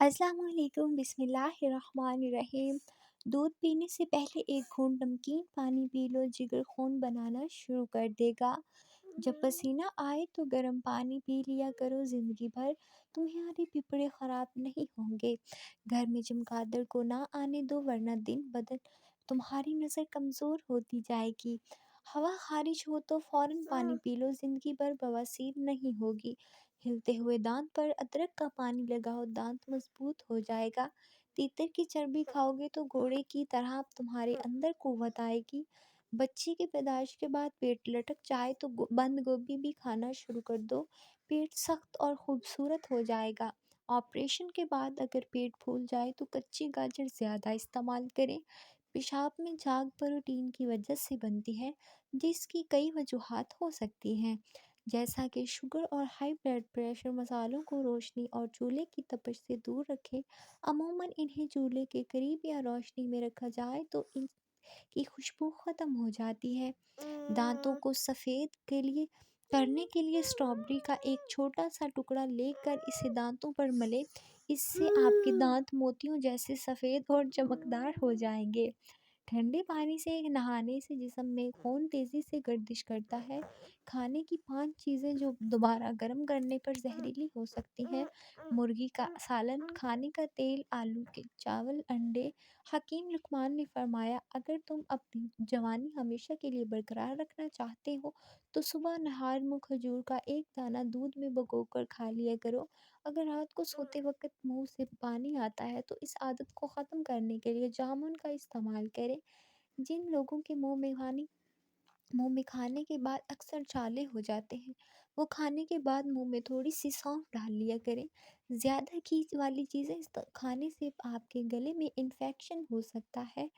अस्सलाम वालेकुम, बिस्मिल्लाहिर्रहमानिर्रहीम। दूध पीने से पहले एक घूंट नमकीन पानी पी लो, जिगर खून बनाना शुरू कर देगा। जब पसीना आए तो गर्म पानी पी लिया करो, ज़िंदगी भर तुम्हारे फेफड़े ख़राब नहीं होंगे। घर में चमगादड़ को ना आने दो, वरना दिन बदन तुम्हारी नज़र कमज़ोर होती जाएगी। हवा खारिज हो तो फ़ौरन पानी पी लो, ज़िंदगी भर बवासीर नहीं होगी। हिलते हुए दांत पर अदरक का पानी लगाओ, दांत मजबूत हो जाएगा। तीतर की चर्बी खाओगे तो घोड़े की तरह तुम्हारे अंदर कुव्वत आएगी। बच्चे की पैदाइश के बाद पेट लटक जाए तो बंद गोभी भी खाना शुरू कर दो, पेट सख्त और खूबसूरत हो जाएगा। ऑपरेशन के बाद अगर पेट फूल जाए तो कच्ची गाजर ज़्यादा इस्तेमाल करें। पेशाब में झाग प्रोटीन की वजह से बनती है, जिसकी कई वजूहात हो सकती हैं, जैसा कि शुगर और हाई ब्लड प्रेशर। मसालों को रोशनी और चूल्हे की तपिश से दूर रखें। अमूमन इन्हें चूल्हे के करीब या रोशनी में रखा जाए तो इनकी खुशबू ख़त्म हो जाती है। दांतों को सफ़ेद करने के लिए स्ट्रॉबेरी का एक छोटा सा टुकड़ा लेकर इसे दांतों पर मलें। इससे आपके दांत मोतियों जैसे सफ़ेद और चमकदार हो जाएंगे। ठंडे पानी से नहाने से जिस्म में खून तेज़ी से गर्दिश करता है। खाने की 5 चीज़ें जो दोबारा गर्म करने पर जहरीली हो सकती हैं: मुर्गी का सालन, खाने का तेल, आलू के चावल, अंडे। हकीम लुकमान ने फरमाया, अगर तुम अपनी जवानी हमेशा के लिए बरकरार रखना चाहते हो तो सुबह नहार मुँह खजूर का एक दाना दूध में भिगोकर खा लिया करो। अगर रात को सोते वक्त मुंह से पानी आता है तो इस आदत को ख़त्म करने के लिए जामुन का इस्तेमाल करें। जिन लोगों के मुंह में खाने के बाद अक्सर छाले हो जाते हैं, वो खाने के बाद मुंह में थोड़ी सी सौंफ डाल लिया करें। ज़्यादा घी वाली चीज़ें खाने से आपके गले में इन्फेक्शन हो सकता है।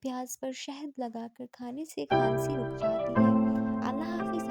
प्याज पर शहद लगाकर खाने से खांसी रुक जाती है। अल्लाह हाफिज़।